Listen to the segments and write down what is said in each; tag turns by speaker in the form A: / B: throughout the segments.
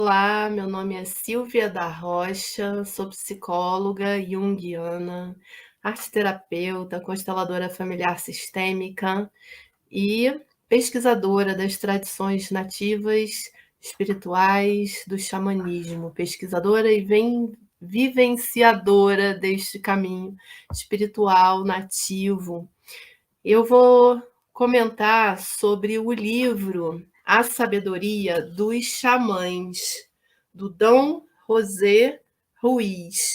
A: Olá, meu nome é Silvia da Rocha, sou psicóloga junguiana, arteterapeuta, consteladora familiar sistêmica e pesquisadora das tradições nativas espirituais do xamanismo, pesquisadora e vivenciadora deste caminho espiritual nativo. Eu vou comentar sobre o livro A Sabedoria dos Xamãs, do Dom José Ruiz,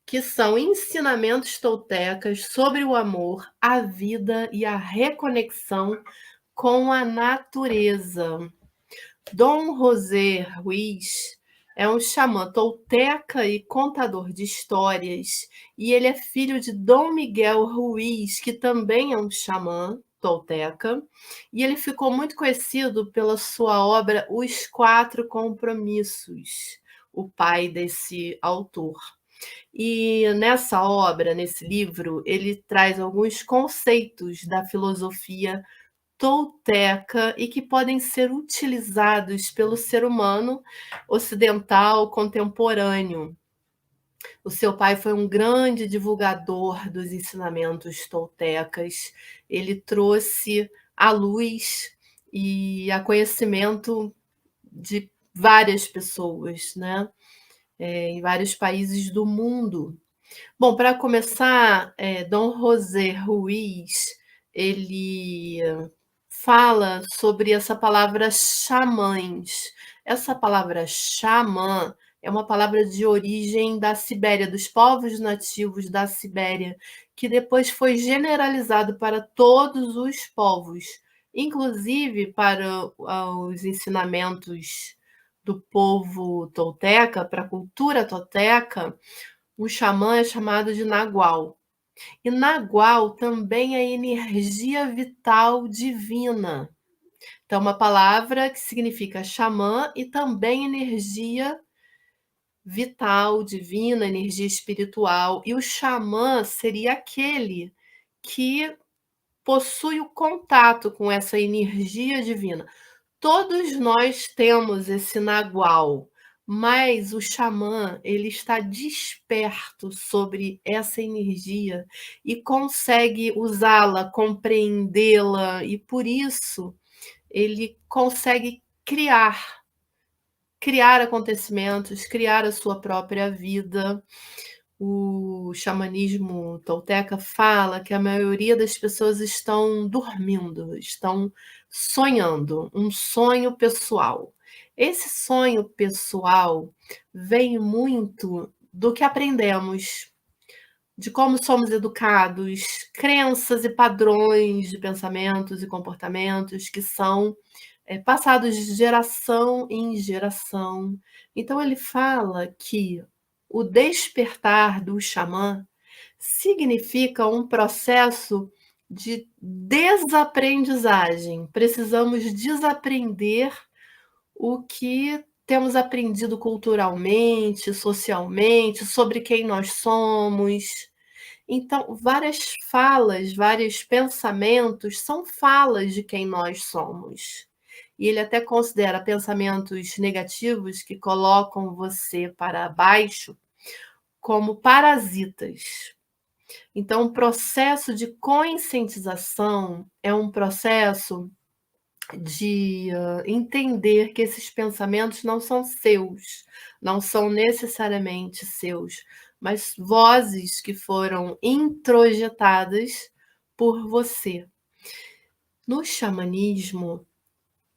A: que são ensinamentos toltecas sobre o amor, a vida e a reconexão com a natureza. Dom José Ruiz é um xamã tolteca e contador de histórias, e ele é filho de Dom Miguel Ruiz, que também é um xamã tolteca, e ele ficou muito conhecido pela sua obra Os Quatro Compromissos, o pai desse autor. E nessa obra, nesse livro, ele traz alguns conceitos da filosofia tolteca e que podem ser utilizados pelo ser humano ocidental contemporâneo. O seu pai foi um grande divulgador dos ensinamentos toltecas. Ele trouxe à luz e a conhecimento de várias pessoas, né? Em vários países do mundo. Bom, para começar, Dom José Ruiz, ele fala sobre essa palavra xamãs. Essa palavra xamã é uma palavra de origem da Sibéria, dos povos nativos da Sibéria, que depois foi generalizado para todos os povos, inclusive para os ensinamentos do povo tolteca, para a cultura tolteca, o xamã é chamado de nagual. E nagual também é energia vital divina. Então, uma palavra que significa xamã e também energia vital, divina, energia espiritual. E o xamã seria aquele que possui o contato com essa energia divina. Todos nós temos esse nagual, mas o xamã, ele está desperto sobre essa energia e consegue usá-la, compreendê-la, e por isso ele consegue criar acontecimentos, criar a sua própria vida. O xamanismo tolteca fala que a maioria das pessoas estão dormindo, estão sonhando, um sonho pessoal. Esse sonho pessoal vem muito do que aprendemos, de como somos educados, crenças e padrões de pensamentos e comportamentos que são passados de geração em geração. Então ele fala que o despertar do xamã significa um processo de desaprendizagem. Precisamos desaprender o que temos aprendido culturalmente, socialmente, sobre quem nós somos. Então, várias falas, vários pensamentos são falas de quem nós somos. E ele até considera pensamentos negativos que colocam você para baixo como parasitas. Então, o processo de conscientização é um processo de entender que esses pensamentos não são seus, não são necessariamente seus, mas vozes que foram introjetadas por você. No xamanismo,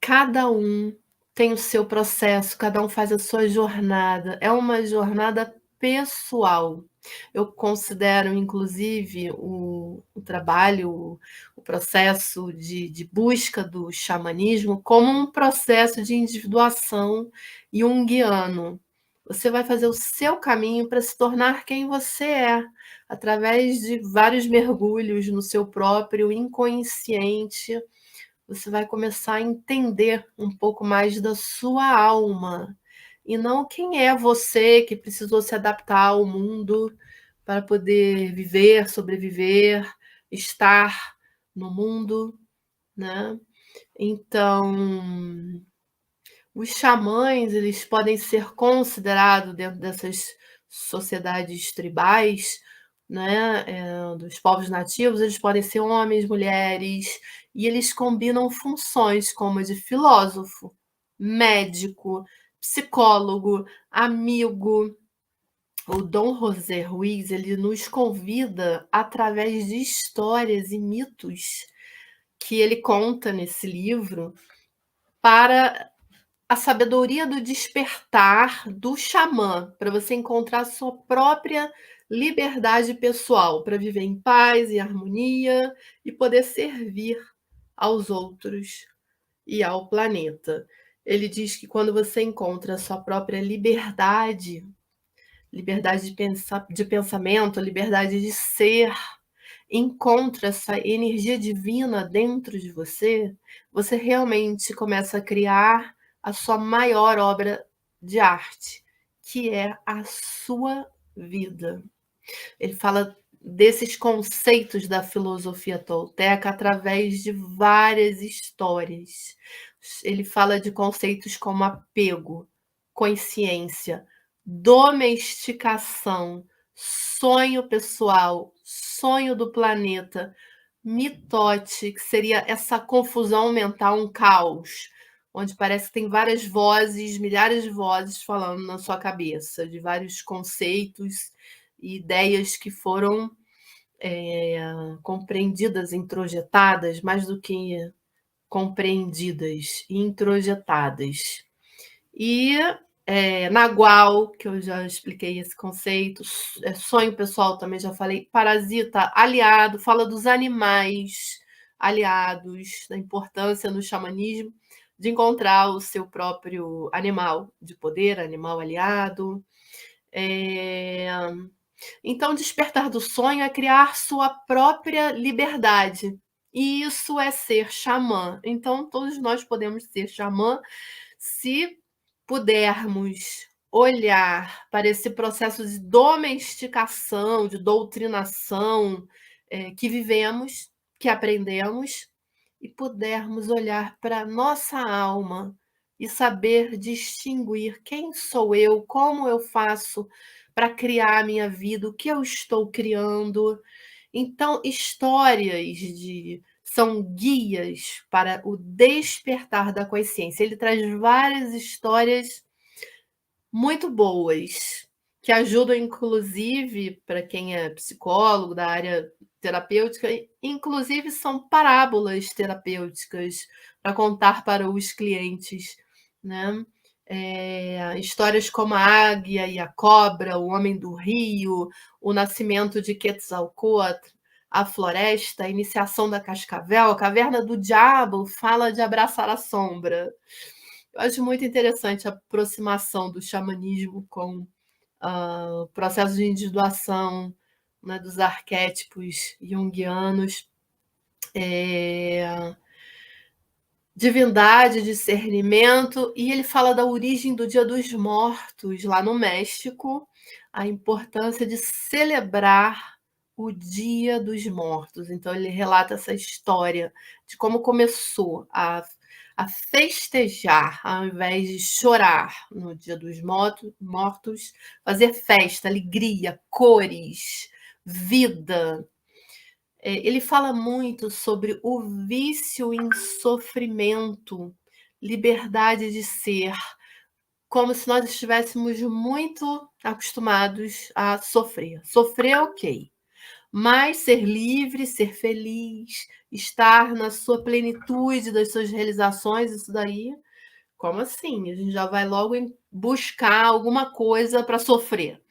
A: cada um tem o seu processo, cada um faz a sua jornada, é uma jornada pessoal. Eu considero, inclusive, o trabalho, o processo de busca do xamanismo como um processo de individuação junguiano. Você vai fazer o seu caminho para se tornar quem você é, através de vários mergulhos no seu próprio inconsciente. Você vai começar a entender um pouco mais da sua alma, e não quem é você que precisou se adaptar ao mundo para poder viver, sobreviver, estar no mundo, né. Então, Os xamãs, eles podem ser considerados dentro dessas sociedades tribais, né, dos povos nativos, eles podem ser homens, mulheres, e eles combinam funções como de filósofo, médico, psicólogo, amigo. O Dom José Ruiz, ele nos convida através de histórias e mitos que ele conta nesse livro para a sabedoria do despertar do xamã, para você encontrar a sua própria liberdade pessoal, para viver em paz e harmonia e poder servir aos outros e ao planeta. Ele diz que quando você encontra a sua própria liberdade, liberdade de pensamento, liberdade de ser, encontra essa energia divina dentro de você, você realmente começa a criar a sua maior obra de arte, que é a sua vida. Ele fala desses conceitos da filosofia tolteca através de várias histórias. Ele fala de conceitos como apego, consciência, domesticação, sonho pessoal, sonho do planeta, mitote, que seria essa confusão mental, um caos, onde parece que tem várias vozes, milhares de vozes falando na sua cabeça, de vários conceitos e ideias que foram compreendidas, introjetadas, mais do que compreendidas, introjetadas. E Nagual, que eu já expliquei esse conceito, sonho pessoal também já falei, parasita, aliado, fala dos animais aliados, da importância no xamanismo de encontrar o seu próprio animal de poder, animal aliado. Então, despertar do sonho é criar sua própria liberdade. E isso é ser xamã. Então, todos nós podemos ser xamã se pudermos olhar para esse processo de domesticação, de doutrinação que vivemos, que aprendemos, e pudermos olhar para a nossa alma e saber distinguir quem sou eu, como eu faço para criar a minha vida, o que eu estou criando. Então, histórias são guias para o despertar da consciência. Ele traz várias histórias muito boas, que ajudam, inclusive, para quem é psicólogo da área terapêutica, inclusive são parábolas terapêuticas para contar para os clientes, né? Histórias como a águia e a cobra, o homem do rio, o nascimento de Quetzalcóatl, a floresta, a iniciação da cascavel, a caverna do diabo fala de abraçar a sombra. Eu acho muito interessante a aproximação do xamanismo com o processo de individuação, né, dos arquétipos junguianos. Divindade, discernimento, e ele fala da origem do Dia dos Mortos, lá no México, a importância de celebrar o Dia dos Mortos. Então, ele relata essa história de como começou a festejar, ao invés de chorar no Dia dos Mortos, fazer festa, alegria, cores, vida. Ele fala muito sobre o vício em sofrimento, liberdade de ser, como se nós estivéssemos muito acostumados a sofrer. Sofrer, ok, mas ser livre, ser feliz, estar na sua plenitude das suas realizações, isso daí, como assim? A gente já vai logo buscar alguma coisa para sofrer.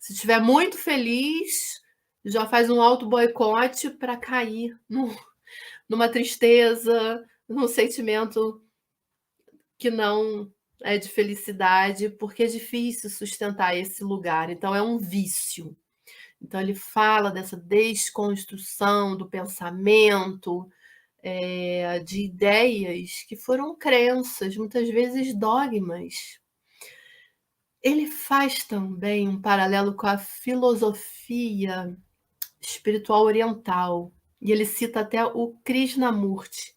A: Se estiver muito feliz, já faz um auto-boicote para cair numa tristeza, num sentimento que não é de felicidade, porque é difícil sustentar esse lugar. Então, é um vício. Então, ele fala dessa desconstrução do pensamento, de ideias que foram crenças, muitas vezes dogmas. Ele faz também um paralelo com a filosofia espiritual oriental, e ele cita até o Krishnamurti,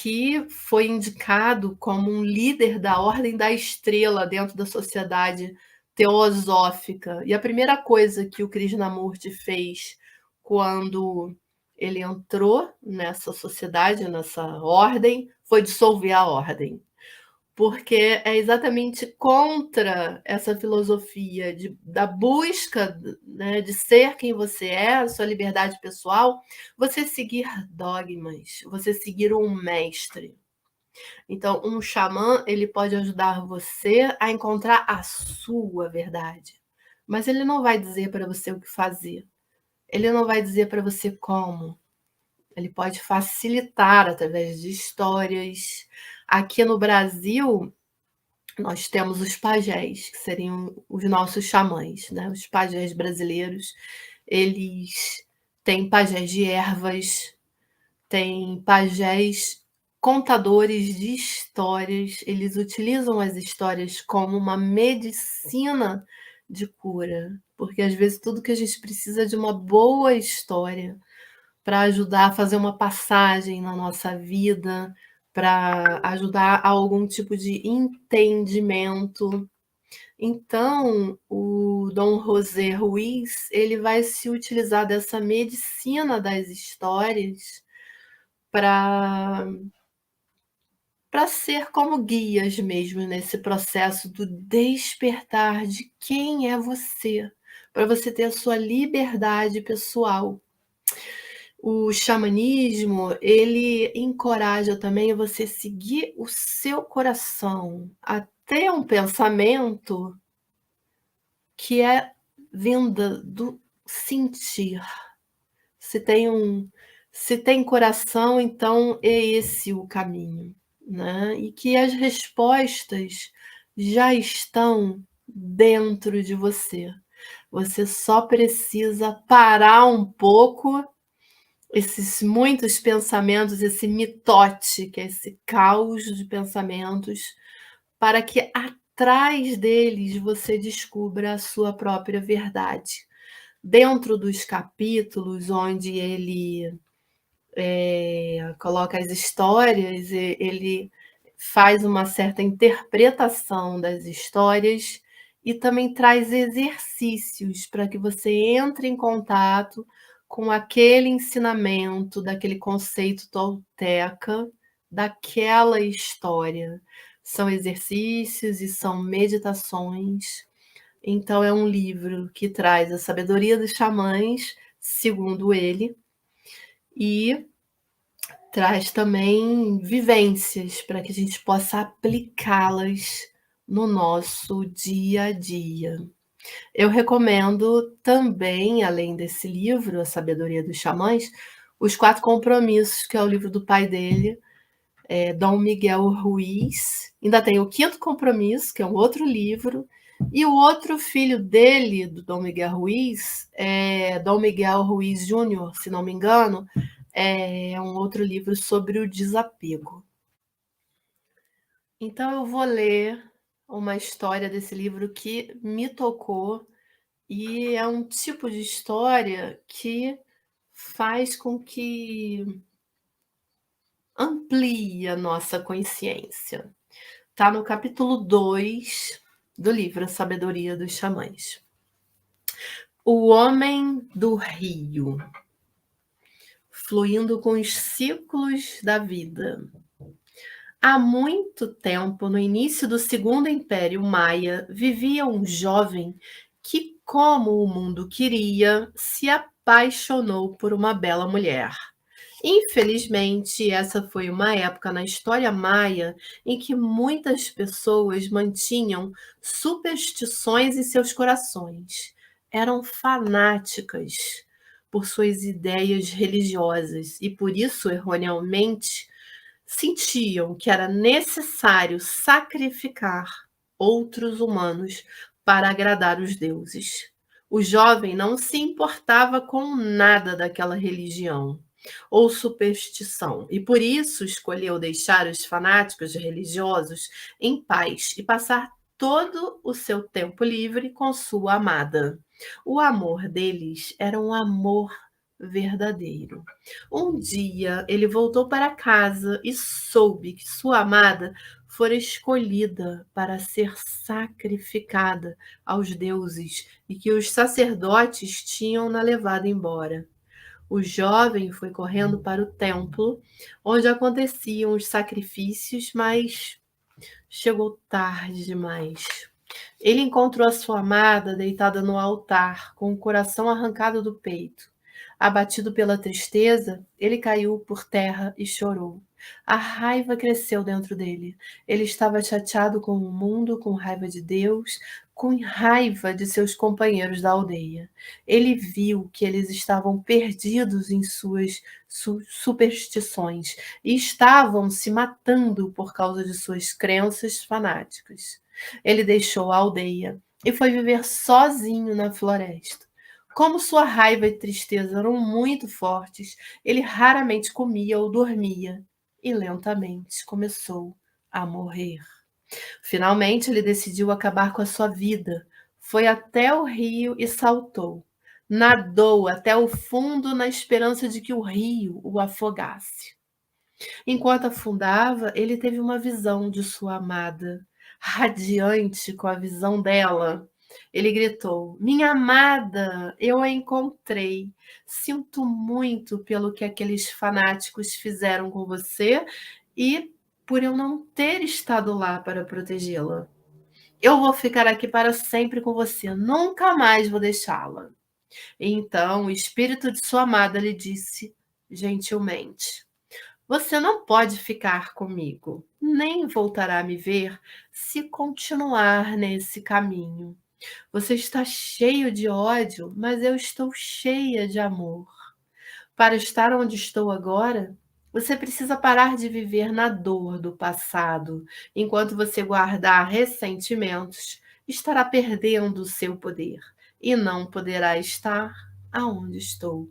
A: que foi indicado como um líder da Ordem da Estrela dentro da sociedade teosófica. E a primeira coisa que o Krishnamurti fez quando ele entrou nessa sociedade, nessa ordem, foi dissolver a ordem, porque é exatamente contra essa filosofia da busca, né, de ser quem você é, a sua liberdade pessoal, você seguir dogmas, você seguir um mestre. Então, um xamã, ele pode ajudar você a encontrar a sua verdade, mas ele não vai dizer para você o que fazer, ele não vai dizer para você como. Ele pode facilitar através de histórias. Aqui no Brasil, nós temos os pajés, que seriam os nossos xamãs, né? Os pajés brasileiros, eles têm pajés de ervas, têm pajés contadores de histórias, eles utilizam as histórias como uma medicina de cura, porque às vezes tudo que a gente precisa é de uma boa história para ajudar a fazer uma passagem na nossa vida, para ajudar a algum tipo de entendimento. Então, o Dom José Ruiz, ele vai se utilizar dessa medicina das histórias para ser como guias mesmo nesse processo do despertar de quem é você, para você ter a sua liberdade pessoal. O xamanismo, ele encoraja também você seguir o seu coração, até um pensamento que é vinda do sentir. Se tem se tem coração, então é esse o caminho, né? E que as respostas já estão dentro de você. Você só precisa parar um pouco esses muitos pensamentos, esse mitote, que é esse caos de pensamentos, para que atrás deles você descubra a sua própria verdade. Dentro dos capítulos onde ele coloca as histórias, ele faz uma certa interpretação das histórias e também traz exercícios para que você entre em contato com aquele ensinamento, daquele conceito tolteca, daquela história. São exercícios e são meditações. Então, é um livro que traz a sabedoria dos xamãs, segundo ele, e traz também vivências para que a gente possa aplicá-las no nosso dia a dia. Eu recomendo também, além desse livro, A Sabedoria dos Xamãs, Os Quatro Compromissos, que é o livro do pai dele, Dom Miguel Ruiz. Ainda tem o Quinto Compromisso, que é um outro livro, e o outro filho dele, do Dom Miguel Ruiz, é Dom Miguel Ruiz Júnior, se não me engano, é um outro livro sobre o desapego. Então eu vou ler uma história desse livro que me tocou, e é um tipo de história que faz com que amplie a nossa consciência. Está no capítulo 2 do livro A Sabedoria dos Xamãs. O homem do rio, fluindo com os ciclos da vida. Há muito tempo, no início do Segundo Império Maia, vivia um jovem que, como o mundo queria, se apaixonou por uma bela mulher. Infelizmente, essa foi uma época na história maia em que muitas pessoas mantinham superstições em seus corações. Eram fanáticas por suas ideias religiosas e, por isso, erroneamente, sentiam que era necessário sacrificar outros humanos para agradar os deuses. O jovem não se importava com nada daquela religião ou superstição, e por isso escolheu deixar os fanáticos religiosos em paz e passar todo o seu tempo livre com sua amada. O amor deles era um amor verdadeiro. Um dia ele voltou para casa e soube que sua amada fora escolhida para ser sacrificada aos deuses e que os sacerdotes tinham-na levado embora. O jovem foi correndo para o templo, onde aconteciam os sacrifícios, mas chegou tarde demais. Ele encontrou a sua amada deitada no altar, com o coração arrancado do peito. Abatido pela tristeza, ele caiu por terra e chorou. A raiva cresceu dentro dele. Ele estava chateado com o mundo, com raiva de Deus, com raiva de seus companheiros da aldeia. Ele viu que eles estavam perdidos em suas superstições e estavam se matando por causa de suas crenças fanáticas. Ele deixou a aldeia e foi viver sozinho na floresta. Como sua raiva e tristeza eram muito fortes, ele raramente comia ou dormia e lentamente começou a morrer. Finalmente, ele decidiu acabar com a sua vida. Foi até o rio e saltou. Nadou até o fundo na esperança de que o rio o afogasse. Enquanto afundava, ele teve uma visão de sua amada. Radiante com a visão dela, ele gritou: Minha amada, eu a encontrei. Sinto muito pelo que aqueles fanáticos fizeram com você e por eu não ter estado lá para protegê-la. Eu vou ficar aqui para sempre com você, nunca mais vou deixá-la. Então o espírito de sua amada lhe disse gentilmente: Você não pode ficar comigo, nem voltará a me ver se continuar nesse caminho. Você está cheio de ódio, mas eu estou cheia de amor. Para estar onde estou agora, você precisa parar de viver na dor do passado. Enquanto você guardar ressentimentos, estará perdendo o seu poder e não poderá estar aonde estou.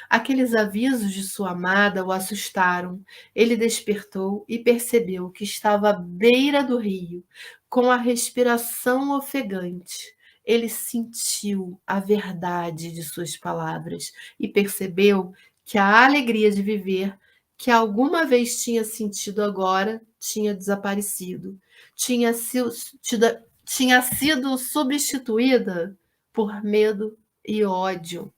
A: Aqueles avisos de sua amada o assustaram. Ele despertou e percebeu que estava à beira do rio, com a respiração ofegante. Ele sentiu a verdade de suas palavras e percebeu que a alegria de viver, que alguma vez tinha sentido agora, tinha desaparecido. Tinha sido substituída por medo e ódio.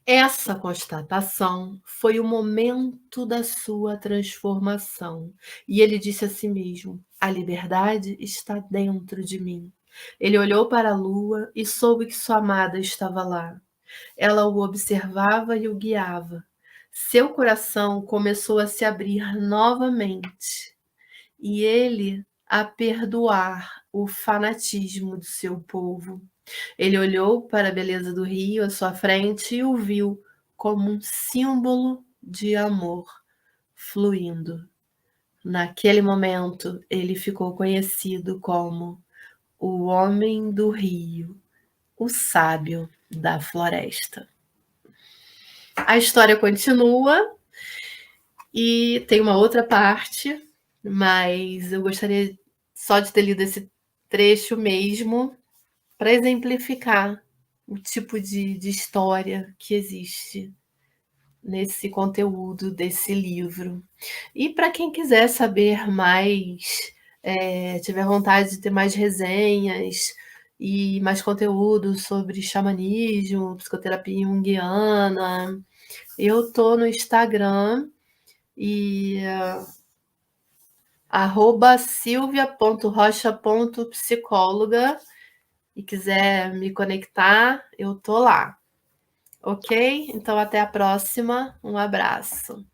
A: Essa constatação foi o momento da sua transformação. E ele disse a si mesmo: A liberdade está dentro de mim. Ele olhou para a lua e soube que sua amada estava lá. Ela o observava e o guiava. Seu coração começou a se abrir novamente e ele a perdoar o fanatismo do seu povo. Ele olhou para a beleza do rio à sua frente e o viu como um símbolo de amor fluindo. Naquele momento, ele ficou conhecido como o homem do rio, o sábio da floresta. A história continua e tem uma outra parte, mas eu gostaria só de ter lido esse trecho mesmo para exemplificar o tipo de história que existe nesse conteúdo desse livro. E para quem quiser saber mais, tiver vontade de ter mais resenhas e mais conteúdo sobre xamanismo, psicoterapia junguiana, eu tô no Instagram e @silvia.rocha.psicóloga e quiser me conectar, eu tô lá. Ok? Então até a próxima. Um abraço.